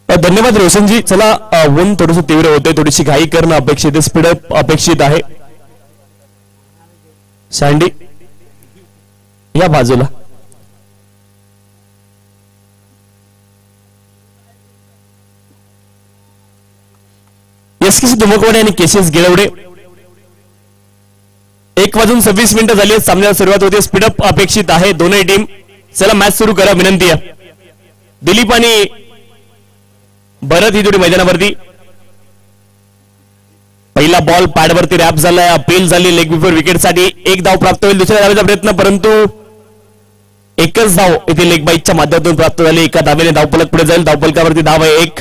धन्यवाद रोशनजी. चला ऊन थोडंसं तीव्र होते, थोडीशी घाई करणं अपेक्षित आहे, स्पीडअप अपेक्षित आहे. सँडी या बाजूला. एसकेसी धुमकवाडे आणि केसीएस गिळवडे. 1:26 झाली आहेत. सामन्याला सुरुवात होते. स्पीडअप अपेक्षित आहे दोन्ही टीम. चला मॅच सुरू करा विनंती आहे. दिलीप आणि भरत ही जोडी मैदानावरती. पहिला बॉल पॅडवरती रॅप झालाय. अपील झाली लेग बिफोर विकेटसाठी. एक धाव प्राप्त होईल. दुसऱ्या धावेचा प्रयत्न, परंतु एकच धाव इथे लेग बाईकच्या माध्यमातून प्राप्त झाली. एका धावेने धावफलक पुढे जाईल. धावफलकावरती धाव आहे 1.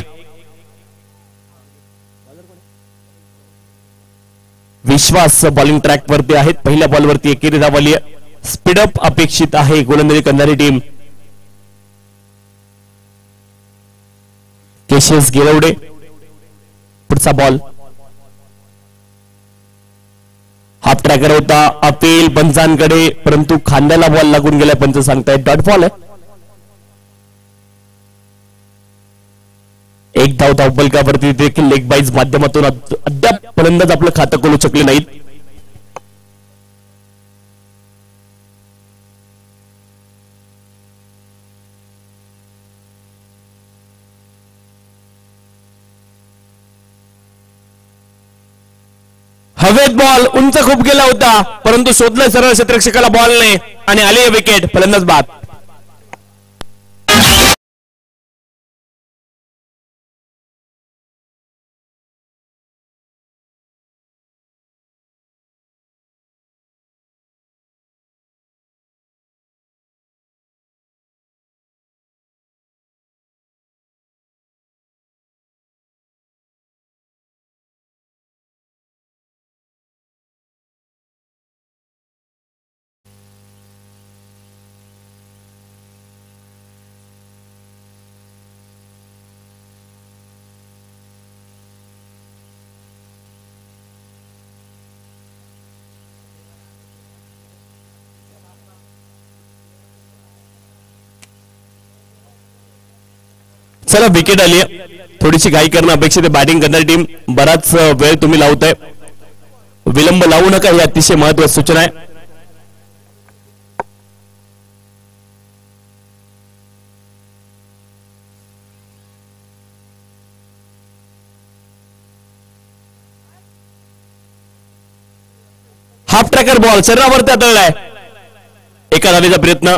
विश्वास बॉलिंग ट्रॅक वरती आहेत. पहिल्या बॉलवरती एकेरी धाव आली. स्पीडअप अपेक्षित आहे गोलंदाजी करणारी टीम. केशेस गिळवडे. पुढचा बॉल हाफ ट्रॅकर होता. अपील पंचांकडे, परंतु खांद्याला बॉल लागून गेला. पंच सांगतायत डॉट बॉल आहे. एक धाव धावफलकावरती देखील लेग बाईज माध्यमातून अद्याप फलंदाज आपलं खातं खोलू शकले नाहीत. हवेत बॉल उंच खूप गेला होता, परंतु शोधलं सरळ क्षेत्ररक्षकाला बॉल नाही आणि आली विकेट. फलंदाज बाद. चला विकेट आली. थोडीशी घाई करणं अपेक्षित आहे. बॅटिंग करणारी टीम. बराच वेळ तुम्ही लावताय, विलंब लावू नका ही अतिशय महत्वाची सूचना आहे. हाफ ट्रॅकर बॉल शरीरावरती आदळलाय. एका धावेचा प्रयत्न.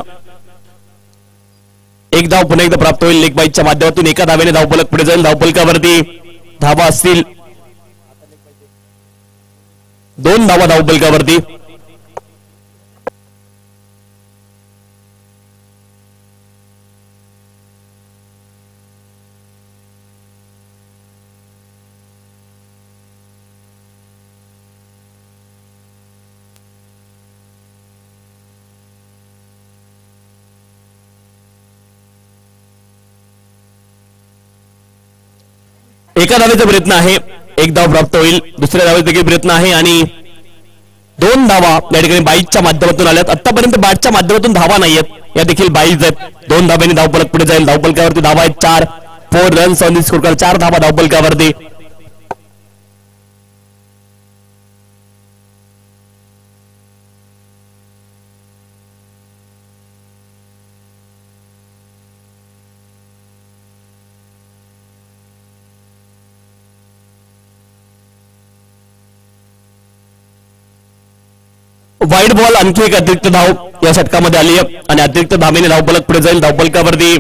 एक धाव पुन्हा एकदा प्राप्त होईल लेग बाईकच्या माध्यमातून. एका धावेने धावफलक पुढे जाईल. धावफलकावरती धावा असतील 2 धावा धावफलकावरती. एका धावेचा प्रयत्न आहे. एक धाव प्राप्त होईल. दुसऱ्या धावेचा देखील प्रयत्न आहे आणि 2 धावा या ठिकाणी बाईकच्या माध्यमातून आल्यात. आतापर्यंत बॅटच्या माध्यमातून धावा नाहीयेत, या देखील बाईज आहेत. 2 धाव्यांनी धावफलक पुढे जाईल. धावफलकावरती धावा आहेत 4. 4 runs on the score card. 4 धावा धावफलकावरती. Wide ball. आणखी एक अतिरिक्त धाव या षटकामध्ये आली आहे आणि अतिरिक्त धावेने धावफलक पुढे जाईल. धावफलकावरती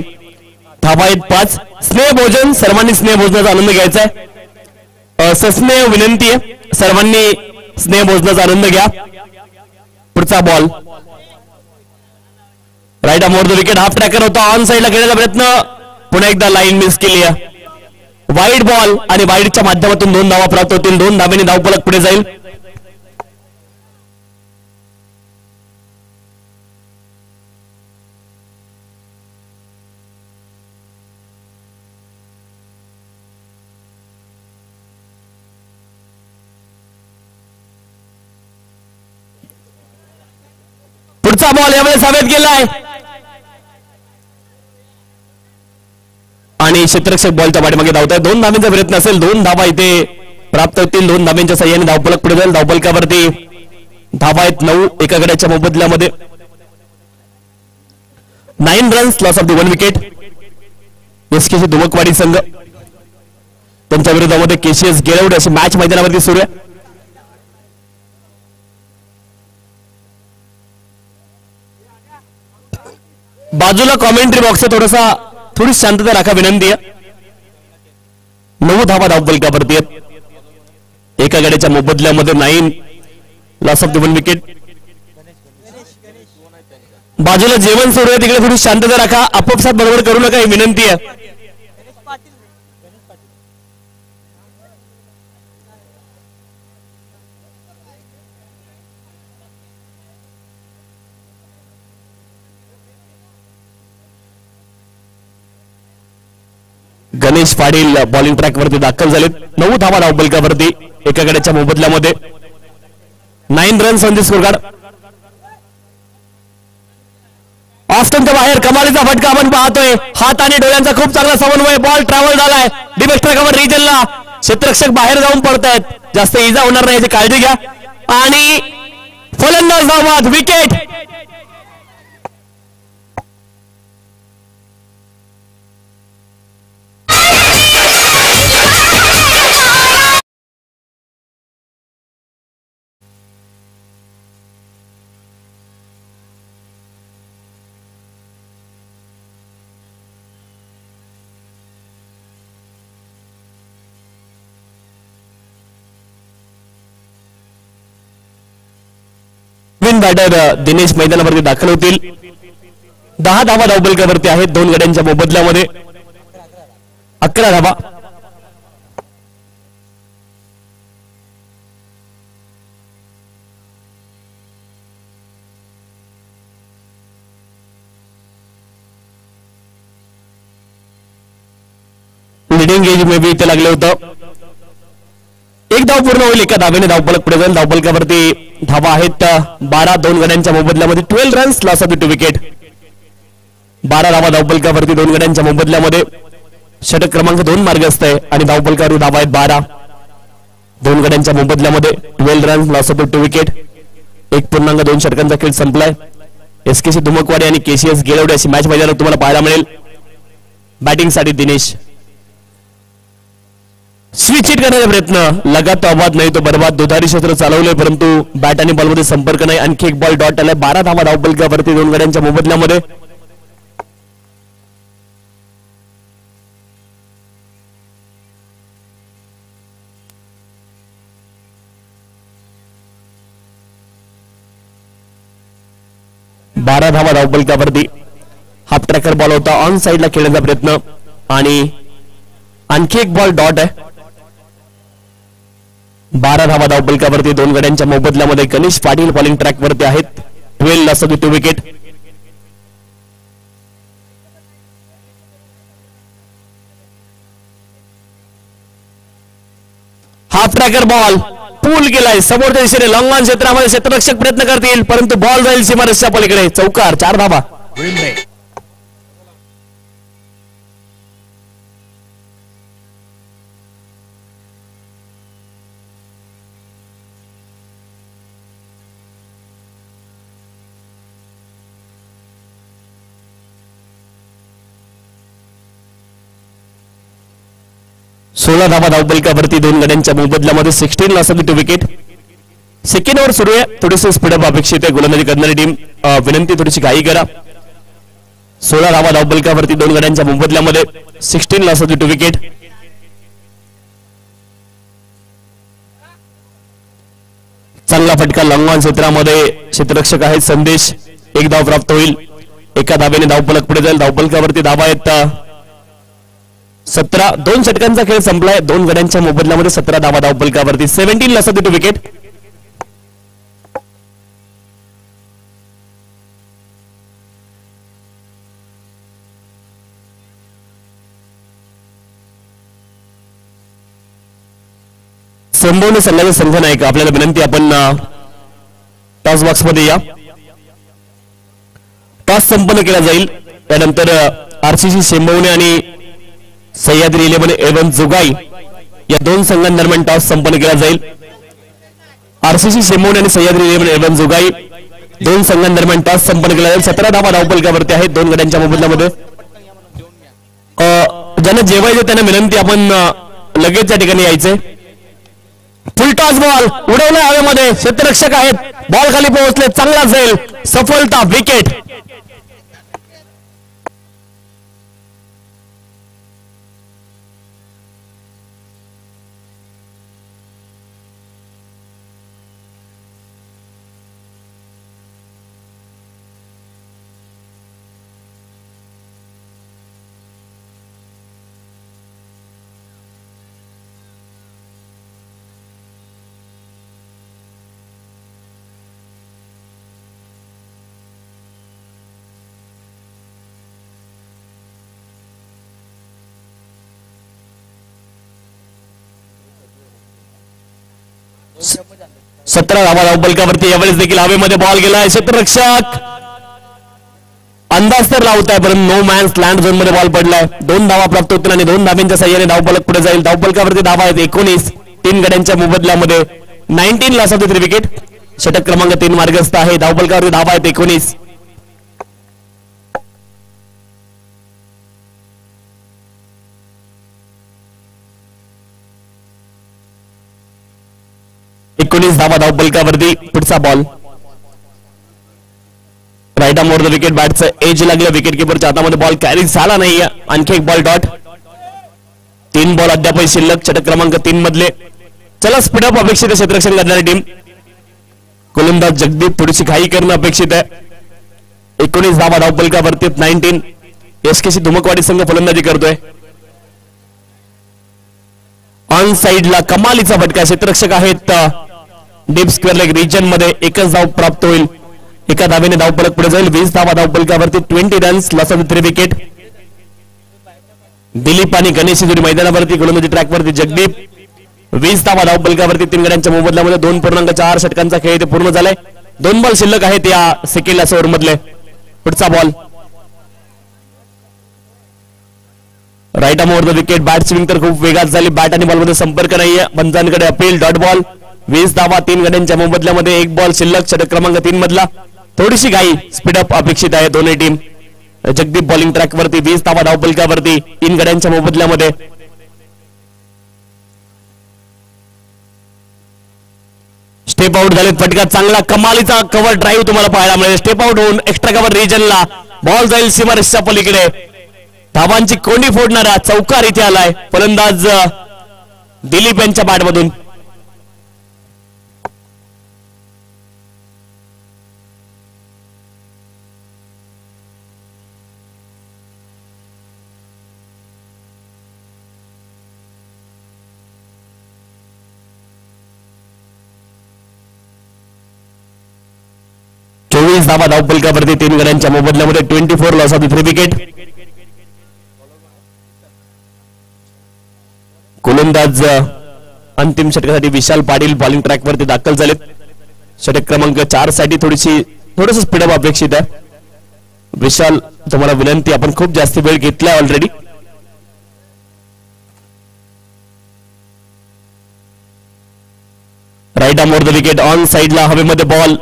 धावा आहेत 5. स्नेह भोजन. सर्वांनी स्नेह भोजनाचा आनंद घ्यायचा आहे. सस्नेह विनंती आहे, सर्वांनी स्नेह भोजनाचा आनंद घ्या. पुढचा ball right arm over the wicket. Half tracker होता. ऑन साईडला खेळण्याचा प्रयत्न. पुन्हा एकदा लाईन मिस केली आहे. वाईड बॉल आणि वाईडच्या माध्यमातून 2 धावा प्राप्त होतील. 2 धावेने धावफलक पुढे जाईल. पुढचा बॉल यावेळेस हवेत गेलाय आणि क्षेत्ररक्षक बॉलच्या पाठीमागे धावत आहे. 2 धावांचा प्रयत्न असेल, 2 धावा इथे प्राप्त होतील. 2 धावांच्या सहाय्याने धावफलक पुढे जाईल. धावफलकावरती धावा आहेत 9 एका गड्याच्या मोबदल्यामध्ये. 9 runs, loss of the 1 wicket. SKC Dhumakwadi संघ त्यांच्या विरोधामध्ये केसीएस गेलवडे अशी मॅच मैदानावरती सुरू आहे. बाजूला कॉमेंट्री बॉक्स आहे, थोडी शांतता राखा विनंती आहे. 9 धावा धावफलकावरती आहेत. एका गड्याच्या मोबदल्यामध्ये 9 लॉस ऑफ द 1 विकेट. बाजूला जेवण सुरू आहे, तिकडे थोडी शांतता राखा. आपोपसात बरोबर करू नका ही विनंती आहे. गणेश पाटील बॉलिंग ट्रॅक वरती दाखल झालेत. 9 धावा धावफलकावरती एका गड्याच्या मोबदल्यामध्ये. 9 रन्स ऑन द स्कोरकार्ड. ऑस्टनच्या बाहेर कमालीचा फटका आपण पाहतोय. हात आणि डोळ्यांचा खूप चांगला समन्वय. बॉल ट्रॅव्हल झालाय डिफेन्स ट्रॅकवर रिजनला. क्षेत्ररक्षक बाहेर जाऊन पडतायत. जास्त इजा होणार नाही याची काळजी घ्या. आणि फलंदाज धावबाद विकेट. बॅटर दिनेश मैदानावरती दाखल होतील. 10 धावा धावफलकावरती आहेत 2 गड्यांच्या मोबदल्यामध्ये. 11 धावा. लिडिंग एज मे बी इथे लागले होतं. 1 धाव पूर्ण होईल. एका धावेने धावफलक पुढे जाईल. धावफलकावरती धावा आहेत 12 2 गड्यांच्या मोबदल्यामध्ये. 12 runs, loss of the 2 wicket. 12 धावा धावफलकावरती 2 गड्यांच्या मोबदल्यामध्ये. षटक क्रमांक 2 मार्गस्थ आहे आणि धावफलकावरती धावा आहेत 12 2 गड्यांच्या मोबदल्यामध्ये. 12 runs, loss of the 2 wicket. 1.2 षटकांचा खेळ संपलाय. एसकेसी धुमकवाडी आणि केसीएस गेलवडे अशी मॅच मैदानात तुम्हाला पाहायला मिळेल. बॅटिंगसाठी दिनेश. स्विच हिट करण्याचा प्रयत्न, लगात अबाद नाही तो बरबाद. दुधारी क्षेत्र चालवले परंतु बॅट आणि बॉलमध्ये संपर्क नाही. आणखी एक बॉल डॉट आलाय. 12 धावा धावफलकावरती 2 गड्यांच्या मोबदल्यामध्ये. बारा धावा धावफलकावरती. हाफ ट्रॅकर बॉल होता, ऑन साइडला खेळण्याचा प्रयत्न आणि आणखी एक बॉल डॉट आहे. 12 धावा धावफलकावरती 2 गड्यांच्या मोबदल्यामध्ये. गणेश पाटील बॉलिंग ट्रॅक वरती आहेत. 12 loss of the 2 wicket. Half tracker ball pool केलाय समोरच्या दिशेने. लॉंग ऑन क्षेत्रामध्ये क्षेत्ररक्षक प्रयत्न करतील परंतु बॉल जाईल सीमारेषेच्या पलीकडे. चौकार. 4 धावा. सोळा धावा धावफलकावरती 2 गड्यांच्या मोबदल्यामध्ये. 16 loss of the 2 wicket. Second over सुरू आहे. थोडीशी स्पीडअप अपेक्षित आहे गोलंदाजी करणारी टीम. विनंती थोडीशी घाई करा. 16 धावा धावफलकावरती 2 गड्यांच्या मोबदल्यामध्ये. 16 लॉस ऑफ द 2 विकेट. चांगला फटका लॉंग ऑन क्षेत्रामध्ये. क्षेत्ररक्षक आहेत संदेश. 1 धाव प्राप्त होईल. एका धावेने धावफलक पुढे जाईल. धावफलकावरती धावा आहेत 17. 2 षटकांचा खेळ संपलाय. 2 गड्यांच्या मोबदल्यामध्ये 17 धावा धावफलकावरती. 17 लॉस ऑफ द 2 विकेट. संभवने संघाचे संघ नायक आपल्याला विनंती, आपण टॉस बॉक्स मध्ये या. टॉस संपन्न केला जाईल. त्यानंतर आरसीसी सेंबवणे आणि सह्याद्री 11 जोगाई या दोन संघांदरम्यान टॉस संपन्न केला जाईल. आरसीसी शेमोन आणि सह्याद्री 11 जोगाई दोन संघांदरम्यान टॉस संपन्न केला जाईल. 17 धावा धावफलकावरती आहेत दोन गड्यांच्या मोबदल्यामध्ये. ज्यांना जेवायचे त्यांना विनंती, आपण लगेच या ठिकाणी यायचे. फुल टॉस बॉल उडवला हवेमध्ये, क्षेत्ररक्षक आहेत, बॉल खाली पोहोचले, चांगला जाईल, सफलता, विकेट. सतरा धावा धावफलकावरती. यावेळेस देखील हवेमध्ये बॉल गेलाय. क्षेत्ररक्षक अंदाज तर लावत आहे, परंतु नो मॅन्स लँड झोन मध्ये बॉल पडलाय. 2 धावा प्राप्त होतील आणि 2 धाब्यांच्या साह्याने धावफलक पुढे जाईल. धावफलकावरती धावा आहेत 19. 3 गड्यांच्या मोबदल्यामध्ये 19 ला 3 विकेट. षटक क्रमांक 3 मार्गस्थ आहे. धावफलकावरती धावा आहेत 19. धावा धावफलकावरती. पुढचा ball right arm over the wicket. बॅटचं एज लागलं, विकेट किपरच्या हातामध्ये बॉल कॅरी झाला नाही. आणखी एक बॉल डॉट. 3 बॉल अद्याप शिल्लक षटक क्रमांक 3 मधले. चला स्पीडअप अपेक्षित आहे क्षेत्ररक्षण करणारी टीम. गोलंदाज जगदीप थोडीशी घाई करणं अपेक्षित आहे. 19 धावा धावफलकावरती. 19 एसकेसी धुमकवाडी संघ फलंदाजी करतोय. ऑन साइडला कमालीचा फटका. क्षेत्ररक्षक आहेत डीप स्क्वेअर लेग रिजन मध्ये. एकच धाव प्राप्त होईल. एका धावेने धावफलक पुढे जाईल. 20 धावा धावफलकावरती. 20 runs, loss of 3 wicket. Dilip आणि गणेश जोडी मैदानावरती. गोलंदाजी ट्रॅकवरती जगदीप. 20 धावा धावफलकावरती. 3 गड्यांच्या मोबदल्यामध्ये 2.4 षटकांचा खेळ इथे पूर्ण झालाय. 2 बॉल शिल्लक आहेत या सेकंड ओव्हर मधले. पुढचा ball right arm over the wicket. Bat swing तर खूप वेगात झाली. बॅट आणि बॉलमध्ये संपर्क नाहीये. पंचांकडे अपील. Dot ball. 20 धावा 3 गड्यांच्या मोबदल्यामध्ये 1 बॉल शिल्लक षटक क्रमांक 3 मधला. थोडीशी घाई, स्पीडअप अपेक्षित आहे दोन्ही टीम. जगदीप बॉलिंग ट्रॅकवरती. 20 धावा धावफलकावरती 3 गड्यांच्या मोबदल्यामध्ये. स्टेप आउट झाले. फटका चांगला कमालीचा कव्हर ड्राईव्ह तुम्हाला पाहायला मिळेल. स्टेप आउट होऊन एक्स्ट्रा कव्हर रिजनला बॉल जाईल सीमारेषच्या पलीकडे. धावांची कोंडी फोडणारा चौकार इथे आलाय. फलंदाज दिलीप यांच्या बॅटमधून. धावा धावफलकावरती 3 गड्यांच्या मोबदल्यामध्ये 24 लॉस ऑफ 3 विकेट. गोलंदाज अंतिम षटकासाठी विशाल पाटील बॉलिंग ट्रॅकवरती दाखल झालेत. षटक क्रमांक 4 साठी थोडस स्पीडअप अपेक्षित आहे. विशाल, तुम्हाला विनंती, आपण खूप जास्त वेळ घेतलाय already. Right arm over the wicket. On साइडला हवेमध्ये बॉल.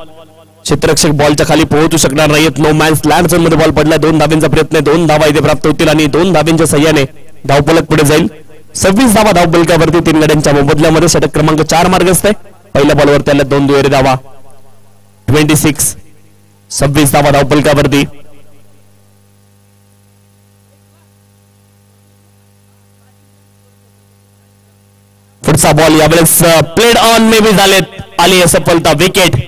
क्षेत्ररक्षक बॉलच्या खाली पोहोचू शकणार नाहीत. नो मॅन्स लँड झोन मध्ये बॉल पडला. 2 धाब्यांचा प्रयत्न. 2 धावा इथे प्राप्त होतील आणि 2 धाब्यांच्या सह्याने धावफलक पुढे जाईल. 26 धावा धावफलकावरती 3 गड्यांच्या मोबदल्यामध्ये. षटक क्रमांक 4 मार्गस्थ आहे. पहिल्या बॉलवर त्याला 2 दुहेरी धावा. 26 धावा धावफलकावरती. पुढचा बॉल यावेळेस प्लेड ऑन मे बी झालेत. आली सफलता, विकेट.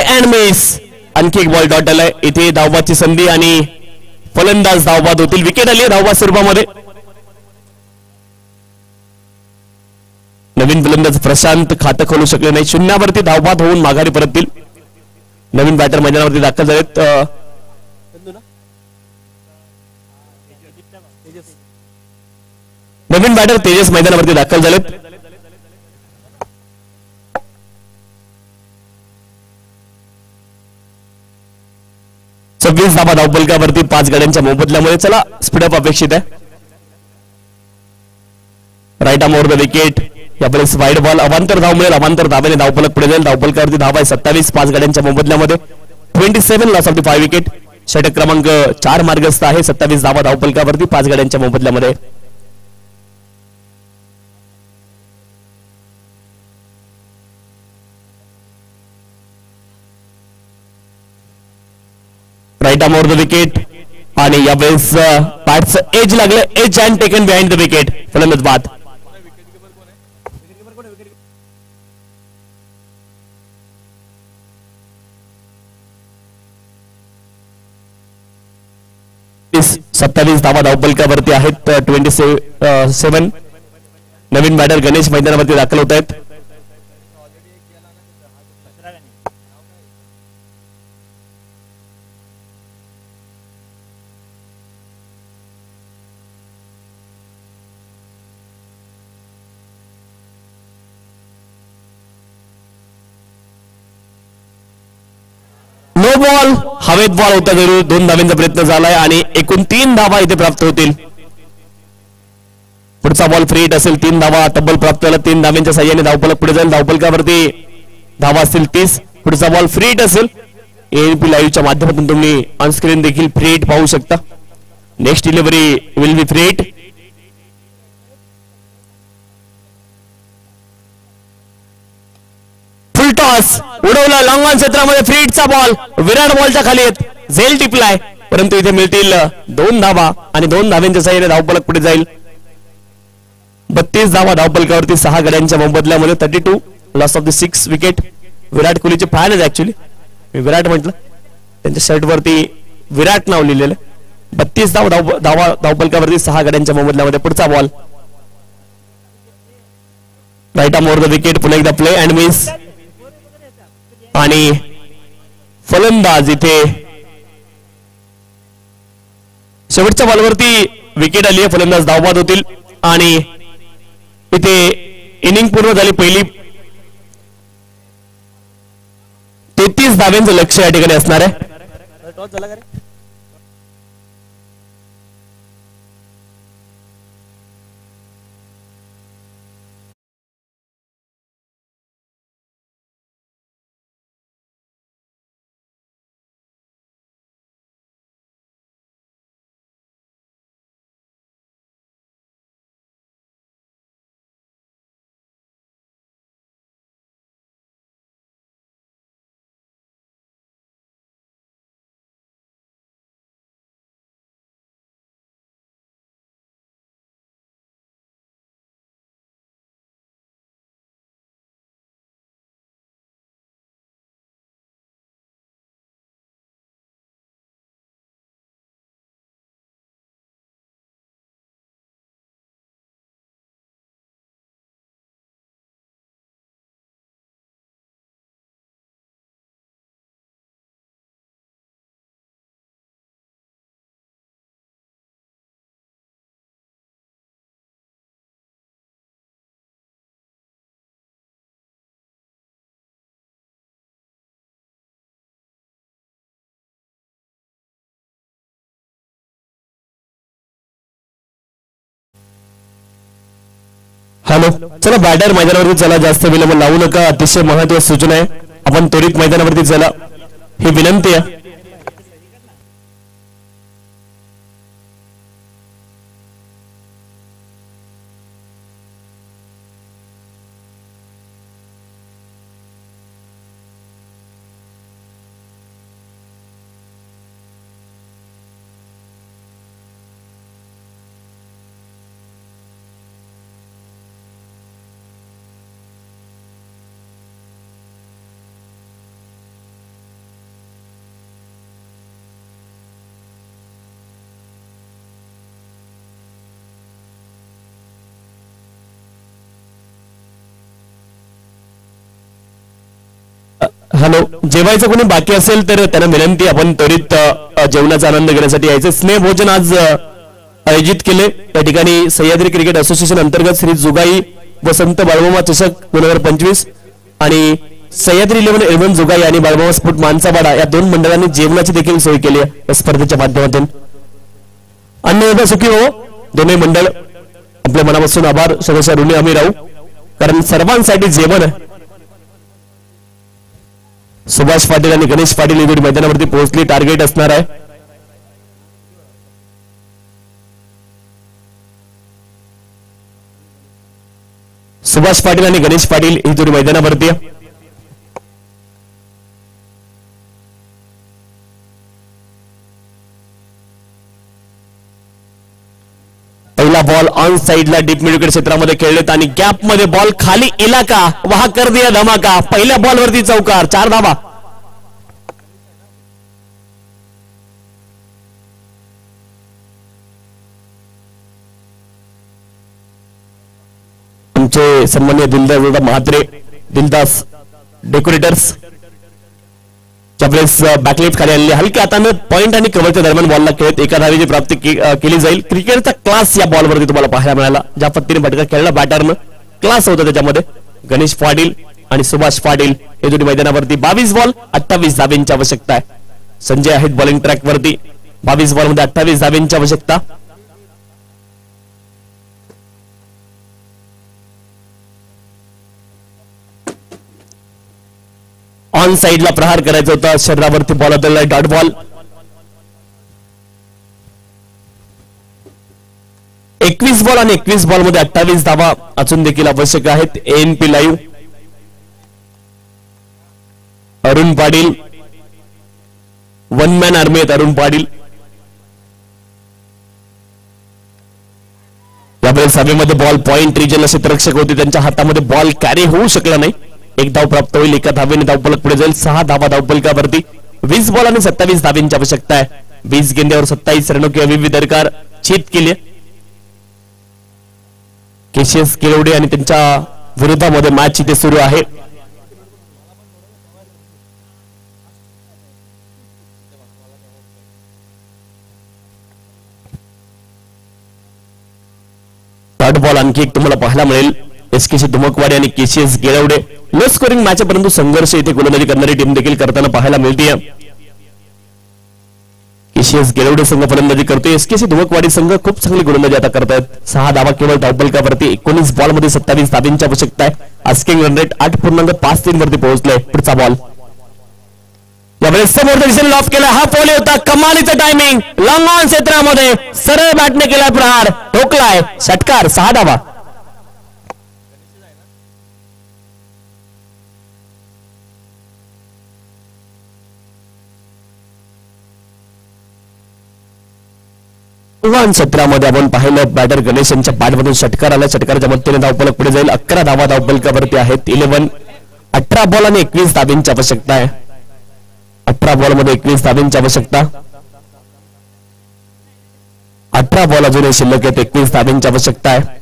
And miss. आणखी एक बॉल डॉट आलाय. इथे धावबाची संधी आणि फलंदाज धावबाद होतील. विकेट आली धावबाद स्वरूपामध्ये. नवीन फलंदाज प्रशांत खातं खोलू शकले नाही. शून्यावरती धावबाद होऊन माघारी परततील. नवीन बॅटर मैदानावरती दाखल झालेत. नवीन बॅटर तेजस मैदानावरती दाखल झालेत. धाबा धावपलकावरती 5 गाड्यांच्या मोबदल्यामुळे. चला स्पीडअप अपेक्षित आहे. Right arm over the wicket. यावेळेस वाईड बॉल. अवांतर धाव मिळेल. अवांतर धाब्याने धावपलक पुढे जाईल. धावपलकावरती धाव आहे 27 5 गाड्यांच्या मोबदल्यामध्ये. 27 लॉस ऑफ द 5 विकेट. षटक क्रमांक 4 मार्गस्थ आहे. 27 धावा धावपलकावरती 5 गाड्यांच्या मोबदल्यामध्ये. Right arm over the wicket आणि यावेळेस बॅटचं एज लागलं. Edge and taken behind the wicket. फलंदाज बाद. सत्तावीस धावा धावपलकावरती आहेत. 27. नवीन बॅटर गणेश मैदानावरती दाखल होत आहेत. No ball. हवेत बॉल होता जरूर. 2 धावांचा प्रयत्न झालाय आणि एकूण 3 धावा इथे प्राप्त होतील. पुढचा बॉल फ्री हिट असेल. 3 धावा तब्बल प्राप्त झाला. 3 धावांच्या साह्याने धावपलक पुढे जाईल. धावपलकावरती धावा असतील 30. पुढचा बॉल फ्री हिट असेल. एएनपी लाईव्हच्या माध्यमातून तुम्ही ऑनस्क्रीन देखील फ्री हिट पाहू शकता. Next delivery will be free hit. Full toss उडवला. लॉंग ऑन क्षेत्रामध्ये फ्री हिटचा बॉल. विराट बॉलच्या खाली झेल टिपलाय. परंतु इथे मिळतील 2 धावा आणि 2 धावांच्या साह्याने धावपलक पुढे जाईल. 32 धावा धावपलकावरती 6 गड्यांच्या मोबदल्यामध्ये. 32 loss of the 6 wicket. Virat कोहलीचे फॅन आहेत ऍक्च्युली. मी विराट म्हटलं. त्यांच्या शर्टवरती विराट नाव लिहिलेलं. 32 धावा धावपलकावरती 6 गड्यांच्या मोबदल्यामध्ये. पुढचा ball right arm over the wicket. पुन्हा एकदा प्ले अँड मिस आणि फलंदाज इथे शेवटच्या बॉलवरती विकेट आली आहे. फलंदाज धावबाद होतील आणि इथे इनिंग पूर्ण झाली पहिली. 33 धाव्यांचं लक्ष या ठिकाणी असणार आहे. हॅलो. चला बॅटर मैदानावरती चला. जास्त विलंब लावू नका. अतिशय महत्वाची सूचना आहे. आपण त्वरित मैदानावरती चला ही विनंती आहे. हॅलो, जेवायचं कोणी बाकी असेल तर त्यांना विनंती, आपण त्वरित जेवणाचा आनंद घेण्यासाठी यायचं. स्नेह भोजन आज आयोजित केले या ठिकाणी सह्याद्री क्रिकेट असोसिएशन अंतर्गत श्री जुगाई वसंत बाळमामा चषक 2025 आणि सह्याद्री 11 जुगाई आणि बाळमामा स्फोट मानसावाडा या दोन मंडळांनी जेवणाची देखील सोय केली आहे या स्पर्धेच्या माध्यमातून. अन्नदाता सुखी हो. दोन्ही मंडळ आपल्या मनापासून आभार, सदस्य ऋणी आम्ही राहू, कारण सर्वांसाठी जेवण. सुभाष पाटील आणि गणेश पाटील इथे मैदानावरती पोहोचली. टार्गेट असणार आहे सुभाष पाटील आणि गणेश पाटील ही जोडी मैदानावरती. पहिला बॉल ऑन साइडला डीप मिड विकेट क्षेत्रामध्ये खेळलेत आणि गॅप मध्ये बॉल खाली इलाका वहा कर दिया धमाका. पहिल्या बॉलवरती चौकार, 4 धावा. आमचे सन्मान्य दिलदास महात्रे, दिलदास डेकोरेटर्स बॅकलेट खाली आणले. हलक्या हाताने पॉइंट आणि कव्हरच्या दरम्यान बॉलला खेळत एका धावेची प्राप्ती केली जाईल. क्रिकेटचा क्लास या बॉलवरती तुम्हाला पाहायला मिळाला. ज्या पद्धतीने फटका खेळला बॅटरनं, क्लास होता त्याच्यामध्ये. गणेश पाटील आणि सुभाष पाटील हे दोन्ही मैदानावरती. 22 बॉल 28 धाब्यांची आवश्यकता आहे. संजय आहेत बॉलिंग ट्रॅक वरती. 22 बॉल मध्ये 28 धाब्यांची आवश्यकता. ऑन साइडला प्रहार करायचा होता. शरीरावरती बॉल होता, डॉट बॉल. 21 बॉल आणि 21 बॉल मध्ये 28 धावा अजून देखील आवश्यक आहेत. ANP live Arun Patil, one man army आहेत अरुण पाटील. यावेळी सभेमध्ये बॉल पॉइंट रिजन क्षेत्ररक्षक होते, त्यांच्या हातामध्ये बॉल कॅरी होऊ शकला नाही. एक धाव प्राप्त होईल. एका धावेने धावफलक पुढे जाईल. 6 धावा धावफलकावरती. 20 बॉल आणि 27 धाब्यांची आवश्यकता आहे. 20 गेंद्यावर 27 रन किंवा विविध दरकार छेद केले. केशियस केळवडे आणि त्यांच्या विरोधामध्ये मॅच इथे सुरू आहे. थर्ड बॉल आणखी एक तुम्हाला पाहायला मिळेल. एसकेसी धुमकवाडे आणि केसीएस गेळवडे. लो स्कोरिंग मॅच आहे, परंतु संघर्ष इथे गोलंदाजी करणारी टीम देखील करताना पाहायला मिळते. केसीएस गेळवडे संघ फलंदाजी करतोय. एसकेसी धुमकवाडी संघ खूप चांगली गोलंदाजी आता करतायत. 6 धावा केवळ धावफलकावरती. 19 बॉल मध्ये 27 धाब्यांची आवश्यकता आहे. आस्किंग रन रेट 8.53 वरती पोहोचलाय. पुढचा बॉल यावेळेस समोरच्या दिशेने लॉफ केला. हा पोले होता. कमालीचा टायमिंग. लॉंग ऑन क्षेत्रामध्ये सरळ बॅटने केला प्रहार. ठोकलाय. षटकार. 6 धावा. सत्रामध्ये आपण पाहिलं बॅटर गणेश यांच्या बॅटमधून षटकार आला. षटकाराच्या मदतीने धावफलक पुढे जाईल. 11 धावा धावफलकावरती आहेत. 18 बॉल आणि 21 धाब्यांची आवश्यकता आहे. 18 बॉल मध्ये 21 धाब्यांची आवश्यकता. 18 बॉल अजूनही शिल्लक आहेत. 21 धाब्यांची आवश्यकता आहे.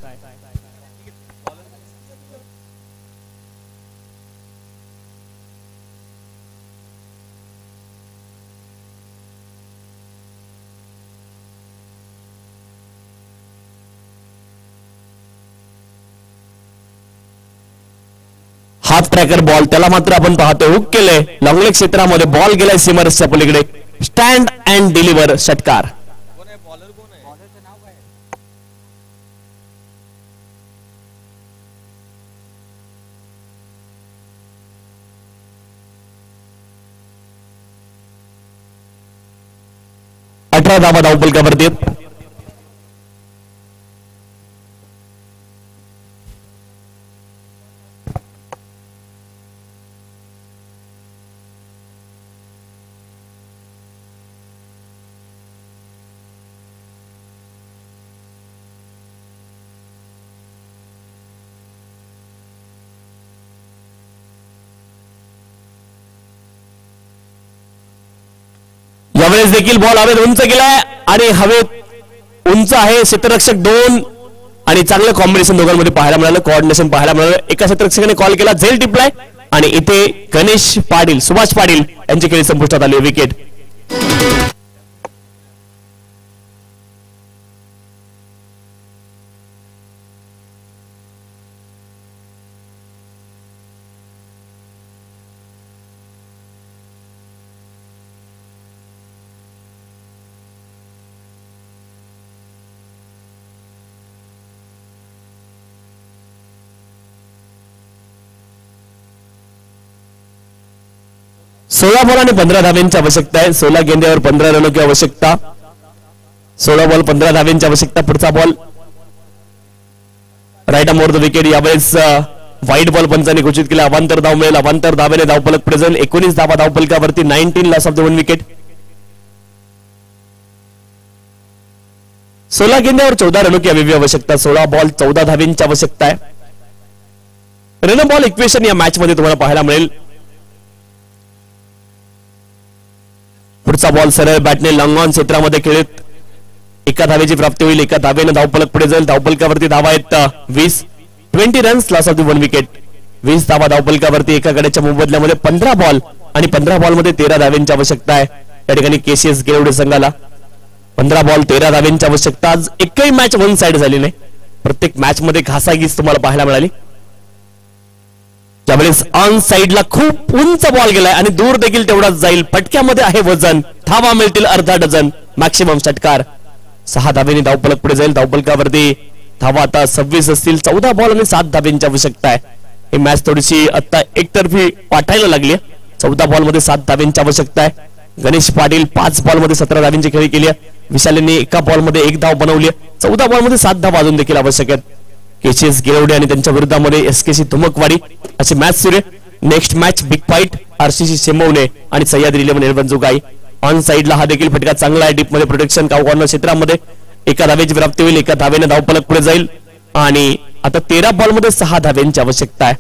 हाफ ट्रॅकर बॉल त्याला मात्र आपण पाहतो हुक केले. लॉंगलेग क्षेत्रामध्ये बॉल गेलाय सीमर्सच्या पलीकडे. Stand and deliver. षटकार. अठरा धावा धावफलकावरती. यावेळेस देखील बॉल हवेत उंच गेलाय आणि हवेत उंच आहे. क्षेत्ररक्षक 2 आणि चांगलं कॉम्बिनेशन दोघांमध्ये पाहायला मिळालं. कोऑर्डिनेशन पाहायला मिळालं. एका क्षेत्ररक्षकाने कॉल केला. झेल टिपलाय. आणि इथे गणेश पाटील सुभाष पाटील यांची खेळी संपुष्टात आली विकेट. सोळा बॉल आणि 15 धाव्यांची आवश्यकता आहे. 16 गेंद्यावर 15 रनची आवश्यकता. 16 बॉल 15 धाव्यांची आवश्यकता. पुढचा ball right arm over the wicket. यावेळेस व्हाईट बॉल पंचाने घोषित केला. अवांतर धाव मिळेल. अवांतर धावेने धावफलक पुढे जाईल. 19 धावा धावफलकावरती. 19 लॉस ऑफ द 1 विकेट. 16 गेंद्यावर 14 रनची हवी आवश्यकता. 16 बॉल 14 धाव्यांची आवश्यकता आहे. रन बॉल इक्वेशन या मॅच मध्ये तुम्हाला पाहायला मिळेल. पुढचा बॉल सरळ बॅटने लॉंग ऑन क्षेत्रामध्ये खेळत 1 धावेची प्राप्ती होईल. 1 धावेने धावफलक पुढे जाईल. धावफलकावरती धावा आहेत 20 runs loss of the 1 wicket. 20 धावा धावफलकावरती. एका गड्याच्या मोबदल्यामध्ये 15 बॉल आणि 15 बॉल मध्ये 13 धाव्यांची आवश्यकता आहे. या ठिकाणी केसीएस गिरवडे संघाला 15 बॉल 13 धाव्यांची आवश्यकता. आज एकही मॅच वन साइड झाली नाही. प्रत्येक मॅच मध्ये घासाघीस तुम्हाला पाहायला मिळाली. त्यावेळेस ऑन साइडला खूप उंच बॉल गेलाय आणि दूर देखील तेवढाच जाईल. फटक्यामध्ये आहे वजन. धावा मिळतील अर्धा डझन. मॅक्सिमम षटकार. 6 धावेने धावफलक पुढे जाईल. धावफलकावरती धावा आता 26 असतील. 14 बॉल आणि 7 धाव्यांची आवश्यकता आहे. ही मॅच थोडीशी आता एकतर्फी वाटायला लागली. 14 बॉल मध्ये 7 धाव्यांची आवश्यकता आहे. गणेश पाटील 5 बॉल मध्ये 17 धाव्यांची खेळी केली आहे. विशालीने 1 बॉल मध्ये 1 धाव बनवली आहे. 14 बॉल मध्ये 7 धावा अजून देखील आवश्यक आहेत. केसीएस गिरवडे आणि त्यांच्या विरोधामध्ये एसकेसी धुमकवाडी अशी मॅच सुरू आहे. Next match big fight RCC सेमवणे आणि सह्याद्री 11 जुगाई. ऑन साइडला हा देखील फटका चांगला आहे. डीप मध्ये प्रोटेक्शन कॉर्नर क्षेत्रामध्ये 1 धावेची प्राप्ती होईल. 1 धावेने धावफलक पुढे जाईल आणि आता 13 बॉल मध्ये 6 धाव्यांची आवश्यकता आहे.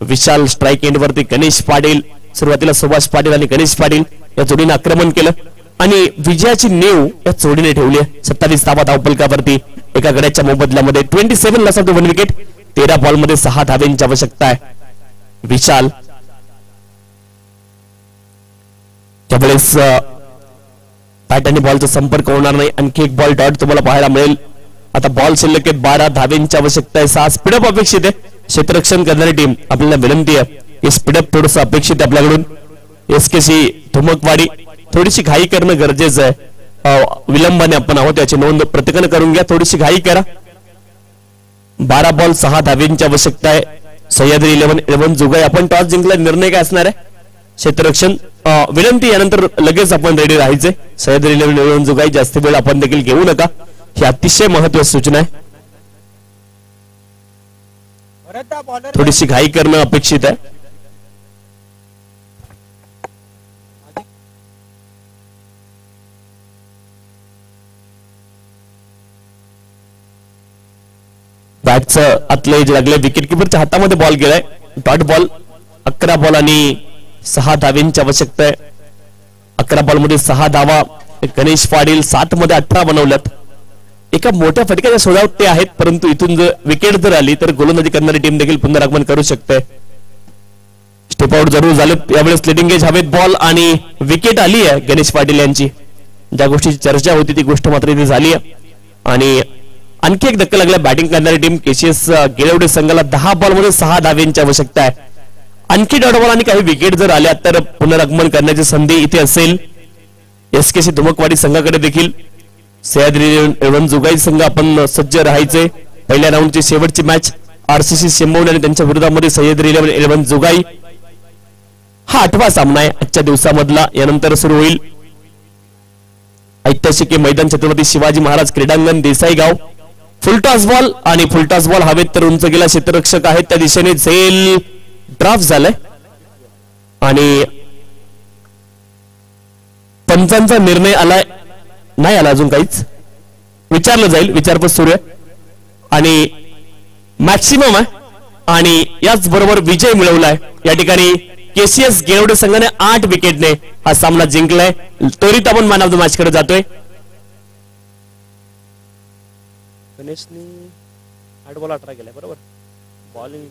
विशाल स्ट्राईक एंड वरती. गणेश पाटील सुरुवातीला सुभाष पाटील आणि गणेश पाटील या जोडीने आक्रमण केलं आणि विजयाची नेव या जोडीने ठेवली आहे. 27 धावा धावफलकावरती. एका गड्याच्या मोबदल्यामध्ये 27 loss of the 1 wicket. 13 ball मध्ये 6 धाव्यांची आवश्यकता आहे. विशाल त्यावेळेस बॅट आणि बॉलचा संपर्क होणार नाही. आणखी एक बॉल डॉट तुम्हाला पाहायला मिळेल. आता बॉल शिल्लक आहे. 12 धाव्यांची आवश्यकता आहे. 6 स्पीडअप अपेक्षित आहे. क्षेत्ररक्षण करणारी टीम आपल्याला विनंती आहे की स्पीडअप थोडंसं अपेक्षित आहे आपल्याकडून. एसकेसी धुमकवाडी थोडीशी घाई करणं गरजेचं आहे. विलंबाने आपण आहोत याची नोंद प्रत्येकाने करून घ्या. थोडीशी घाई करा. 12 बॉल 6 धाव्यांची आवश्यकता आहे. सह्याद्री 11 जुगाई. आपण टॉस जिंकला. निर्णय काय असणार आहे? क्षेत्ररक्षण विनंती. यानंतर लगेच आपण रेडी राहायचे. सह्याद्री 11 जुगाई. जास्त वेळ आपण देखील घेऊ नका. ही अतिशय महत्वाची सूचना आहे. थोडीशी घाई करणं अपेक्षित आहे. बॅटचं आतले लागले. विकेट किपरच्या हातामध्ये बॉल गेलाय. Dot ball. 11 बॉल आणि 6 धाव्यांची आवश्यकता आहे. 11 बॉल मध्ये 6 धावा. गणेश पाटील 7 मध्ये 18 बनवल्यात. एका मोठ्या फटक्याच्या शोधात ते आहेत. परंतु इथून जर विकेट जर आली तर गोलंदाजी करणारी टीम देखील पुनरागमन करू शकते. स्टेप आउट जरूर झाले. यावेळेस स्लिडिंग एज हवेत बॉल आणि विकेट आली आहे गणेश पाटील यांची. ज्या गोष्टीची चर्चा होती ती गोष्ट मात्र इथे झाली आहे. आणि आणखी एक धक्का लागला. बॅटिंग करणारी टीम केसीएस गिरवडे संघाला 10 बॉल मध्ये 6 धाव्यांची आवश्यकता आहे. आणखी डॉट बॉल आणि काही विकेट जर आल्या तर पुनरागमन करण्याची संधी इथे असेल. एसकेसी धुमकवाडी संघाकडे देखील. सह्याद्री 11 जुगाई संघ आपण सज्ज राहायचे. पहिल्या राऊंडची शेवटची मॅच आरसीसी सेमवणे आणि त्यांच्या विरोधामध्ये सह्याद्री 11 जुगाई. हा 8वा सामना आहे आजच्या दिवसामधला. यानंतर सुरू होईल ऐतिहासिक मैदान छत्रपती शिवाजी महाराज क्रीडांगण देसाई गाव. फुलटॉस बॉल आणि फुलटॉस बॉल हवेत तर उंच गेला. क्षेत्ररक्षक आहेत त्या दिशेने झेल ड्राफ्ट झालाय आणि पंचांचा निर्णय आलाय नाही. आला अजून काहीच. विचारलं जाईल. विचारपूस सुरू आहे आणि मॅक्सिमम आहे आणि याच बरोबर विजय मिळवलाय. या ठिकाणी केसीएस गिरवडे संघाने 8 विकेटने हा सामना जिंकलाय. त्वरित आपण मॅन ऑफ द मॅच कडे जातोय. गणेशनी 8 बॉल 18 गेलाय. बरोबर. बॉलिंग